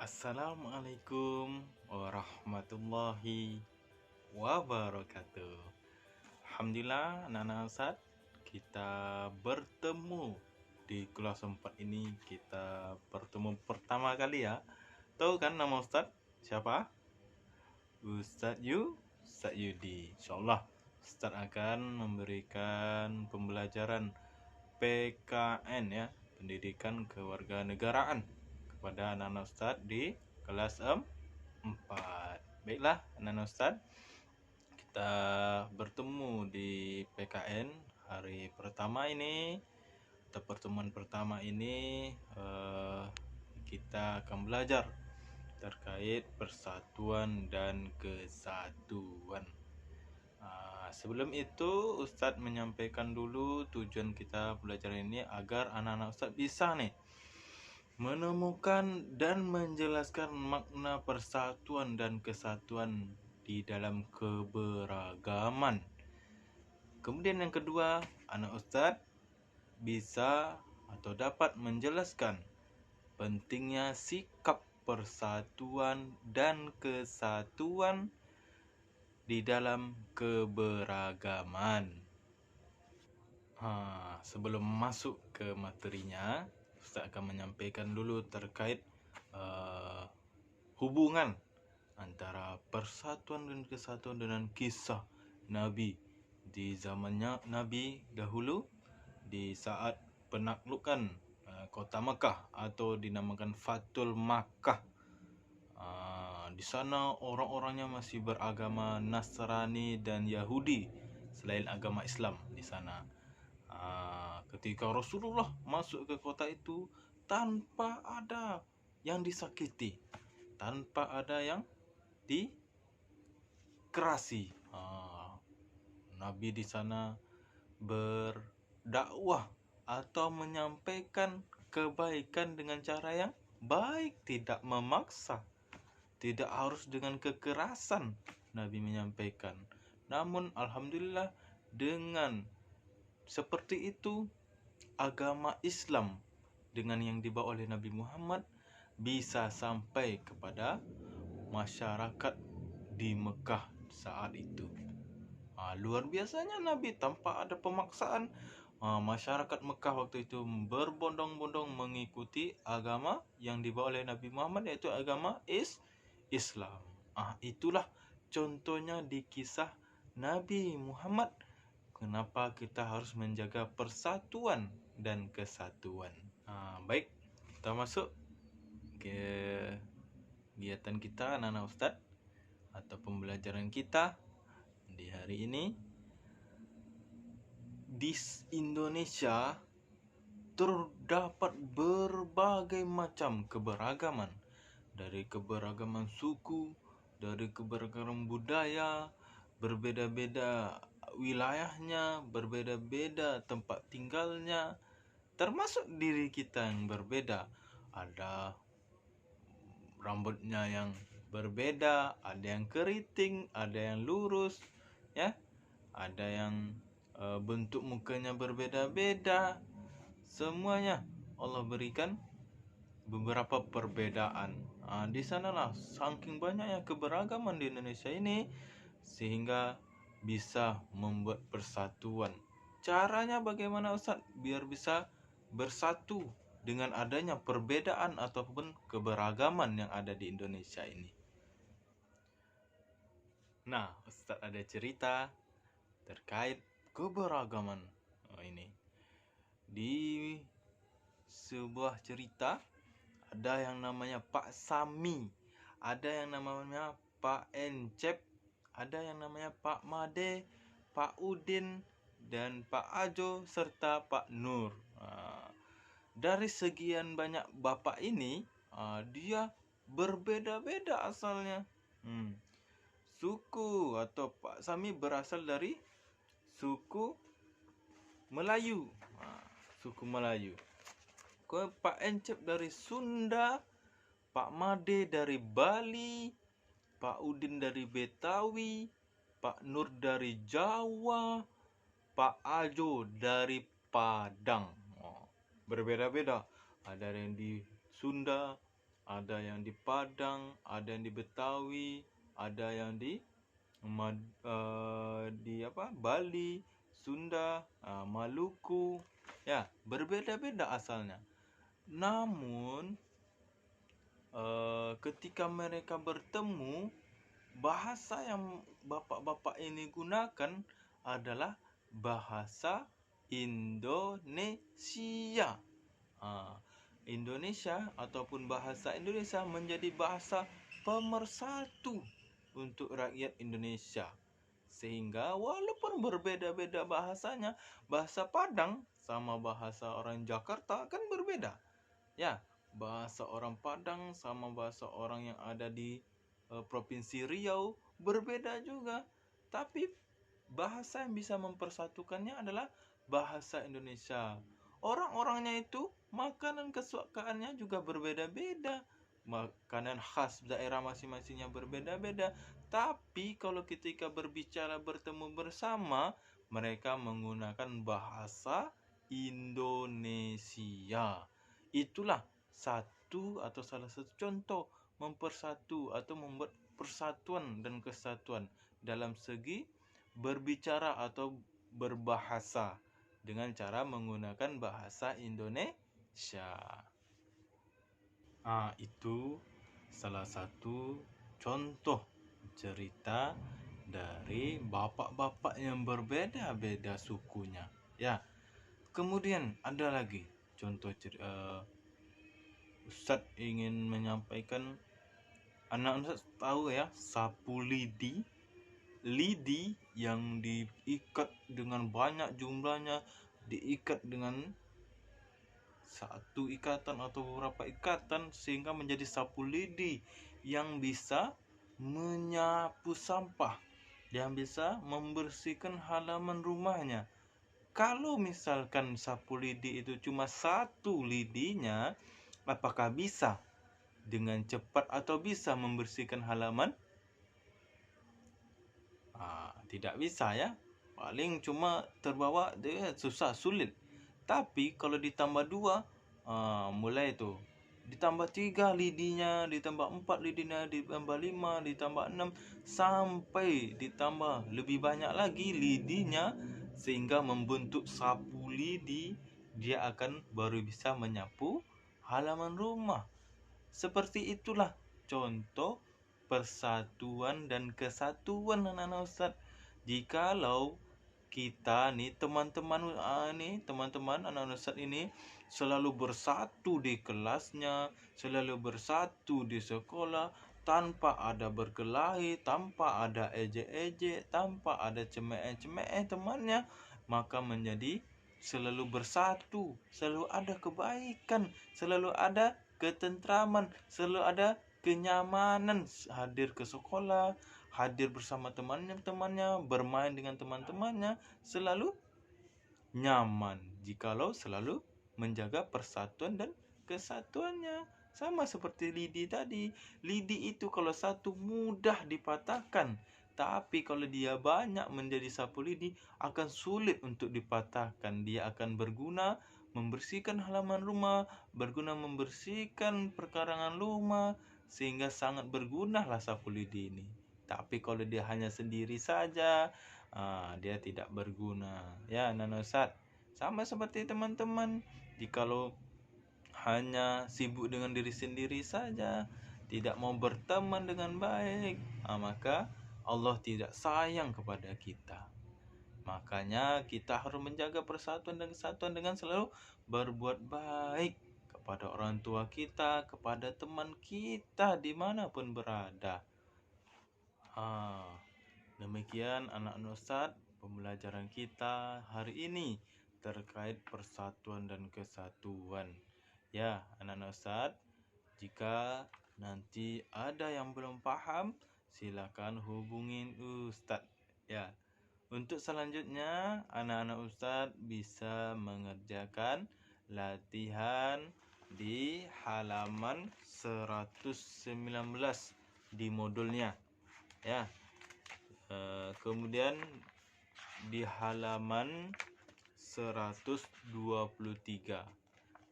Assalamualaikum warahmatullahi wabarakatuh. Alhamdulillah, anak-anak Ustaz, kita bertemu di kelas 4 ini. Kita bertemu pertama kali ya. Tahu kan nama Ustaz? Siapa? Ustaz Yudi. Insyaallah Ustaz akan memberikan pembelajaran PKN ya, Pendidikan Kewarganegaraan, kepada anak-anak Ustaz di kelas 4. Baiklah anak-anak Ustaz, kita bertemu di PKN hari pertama ini, atau pertemuan pertama ini. Kita akan belajar terkait persatuan dan kesatuan. Sebelum itu Ustadz menyampaikan dulu tujuan kita belajar ini agar anak-anak Ustadz bisa menemukan dan menjelaskan makna persatuan dan kesatuan di dalam keberagaman. Kemudian yang kedua, anak Ustadz bisa atau dapat menjelaskan pentingnya sikap persatuan dan kesatuan di dalam keberagaman. Sebelum masuk ke materinya, Ustaz akan menyampaikan dulu terkait hubungan antara persatuan dan kesatuan dengan kisah Nabi di zamannya Nabi dahulu, di saat penaklukan kota Mekah atau dinamakan Fathul Makkah. Di sana orang-orangnya masih beragama Nasrani dan Yahudi selain agama Islam di sana. Ketika Rasulullah masuk ke kota itu tanpa ada yang disakiti, tanpa ada yang dikerasi. Nabi di sana berdakwah atau menyampaikan kebaikan dengan cara yang baik, tidak memaksa, tidak harus dengan kekerasan. Nabi menyampaikan. Namun alhamdulillah, dengan seperti itu agama Islam dengan yang dibawa oleh Nabi Muhammad bisa sampai kepada masyarakat di Mekah saat itu. Luar biasanya Nabi tanpa ada pemaksaan. Masyarakat Mekah waktu itu berbondong-bondong mengikuti agama yang dibawa oleh Nabi Muhammad, yaitu agama Islam. Itulah contohnya di kisah Nabi Muhammad. Kenapa kita harus menjaga persatuan dan kesatuan. Baik, kita masuk ke kegiatan kita anak-anak Ustaz atau pembelajaran kita di hari ini. Di Indonesia terdapat berbagai macam keberagaman, dari keberagaman suku, dari keberagaman budaya, berbeda-beda wilayahnya, berbeda-beda tempat tinggalnya, termasuk diri kita yang berbeda. Ada rambutnya yang berbeda, ada yang keriting, ada yang lurus, ya, ada yang bentuk mukanya berbeda-beda. Semuanya Allah berikan beberapa perbedaan. Di sanalah saking banyaknya keberagaman di Indonesia ini sehingga bisa membuat persatuan. Caranya bagaimana Ustaz biar bisa bersatu dengan adanya perbedaan ataupun keberagaman yang ada di Indonesia ini? Nah, Ustaz ada cerita terkait keberagaman ini. Di sebuah cerita ada yang namanya Pak Sami, ada yang namanya Pak Encep, ada yang namanya Pak Made, Pak Udin, dan Pak Ajo, serta Pak Nur. Dari sekian banyak bapak ini, dia berbeda-beda asalnya. Suku atau Pak Sami berasal dari suku Melayu. Suku Melayu. Pak Encep dari Sunda, Pak Made dari Bali, Pak Udin dari Betawi, Pak Nur dari Jawa, Pak Ajo dari Padang. Berbeda-beda. Ada yang di Sunda, ada yang di Padang, ada yang di Betawi, ada yang di Bali, Sunda, Maluku. Ya, berbeda-beda asalnya. Namun ketika mereka bertemu, bahasa yang bapak-bapak ini gunakan adalah bahasa Indonesia. Indonesia ataupun bahasa Indonesia menjadi bahasa pemersatu untuk rakyat Indonesia. Sehingga walaupun berbeda-beda bahasanya, bahasa Padang sama bahasa orang Jakarta kan berbeda. Ya, bahasa orang Padang sama bahasa orang yang ada di Provinsi Riau berbeda juga. Tapi bahasa yang bisa mempersatukannya adalah bahasa Indonesia. Orang-orangnya itu makanan kesukaannya juga berbeda-beda. Makanan khas daerah masing-masingnya berbeda-beda. Tapi kalau ketika berbicara bertemu bersama, mereka menggunakan bahasa Indonesia. Itulah satu atau salah satu contoh mempersatu atau membuat persatuan dan kesatuan dalam segi berbicara atau berbahasa dengan cara menggunakan bahasa Indonesia. Itu salah satu contoh cerita dari bapak-bapak yang berbeda-beda sukunya. Ya, kemudian ada lagi contoh Ustadz ingin menyampaikan, anak-anak tahu ya, sapu lidi. Lidi yang diikat dengan banyak jumlahnya, diikat dengan satu ikatan atau beberapa ikatan sehingga menjadi sapu lidi yang bisa menyapu sampah, yang bisa membersihkan halaman rumahnya. Kalau misalkan sapu lidi itu cuma satu lidinya, apakah bisa dengan cepat atau bisa membersihkan halaman? Tidak bisa ya. Paling cuma terbawa, dia susah, sulit. Tapi kalau ditambah 2, mulai tu. Ditambah 3 lidinya, ditambah 4 lidinya, ditambah 5, ditambah 6, sampai ditambah lebih banyak lagi lidinya sehingga membentuk sapu lidi. Dia akan baru bisa menyapu halaman rumah. Seperti itulah contoh persatuan dan kesatuan anak-anak Ustaz. Jikalau kita nih teman-teman anak-anak Ustaz ini selalu bersatu di kelasnya, selalu bersatu di sekolah, tanpa ada berkelahi, tanpa ada ejek-ejek, tanpa ada cemeh-cemeh temannya, maka menjadi selalu bersatu, selalu ada kebaikan, selalu ada ketentraman, selalu ada kenyamanan hadir ke sekolah, hadir bersama temannya, bermain dengan teman-temannya, selalu nyaman jikalau selalu menjaga persatuan dan kesatuannya. Sama seperti lidi tadi. Lidi itu kalau satu mudah dipatahkan, tapi kalau dia banyak menjadi sapu lidi akan sulit untuk dipatahkan. Dia akan berguna membersihkan halaman rumah, berguna membersihkan perkarangan rumah, sehingga sangat bergunalah sapu lidi ini. Tapi kalau dia hanya sendiri saja, dia tidak berguna. Ya, Nana Ustaz. Sama seperti teman-teman, jikalau hanya sibuk dengan diri sendiri saja, tidak mau berteman dengan baik, maka Allah tidak sayang kepada kita. Makanya kita harus menjaga persatuan dan kesatuan dengan selalu berbuat baik kepada orang tua kita, kepada teman kita dimanapun berada. Demikian anak-anak Ustaz pembelajaran kita hari ini terkait persatuan dan kesatuan. Ya, anak-anak Ustaz, jika nanti ada yang belum paham, silakan hubungin Ustaz. Ya. Untuk selanjutnya, anak-anak Ustaz bisa mengerjakan latihan di halaman 119 di modulnya. Ya. Kemudian di halaman 123.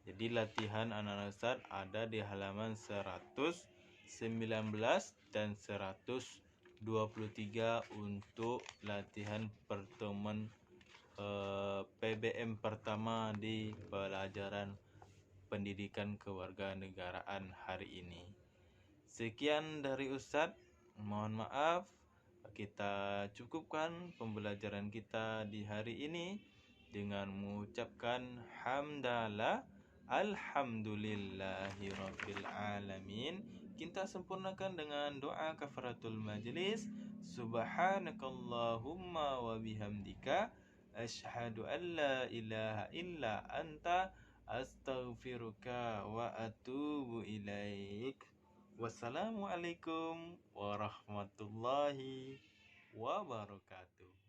Jadi latihan anak-anak Ustaz ada di halaman 119 dan 123 untuk latihan pertemuan PBM pertama di pelajaran pendidikan kewarganegaraan hari ini. Sekian dari Ustadz. Mohon maaf, kita cukupkan pembelajaran kita di hari ini dengan mengucapkan hamdalah alhamdulillahirabbil alamin. Kita sempurnakan dengan doa kafaratul majlis. Subhanakallahumma wa bihamdika asyhadu an la ilaha illa anta astaghfiruka wa atubu ilaik. Wassalamualaikum warahmatullahi wabarakatuh.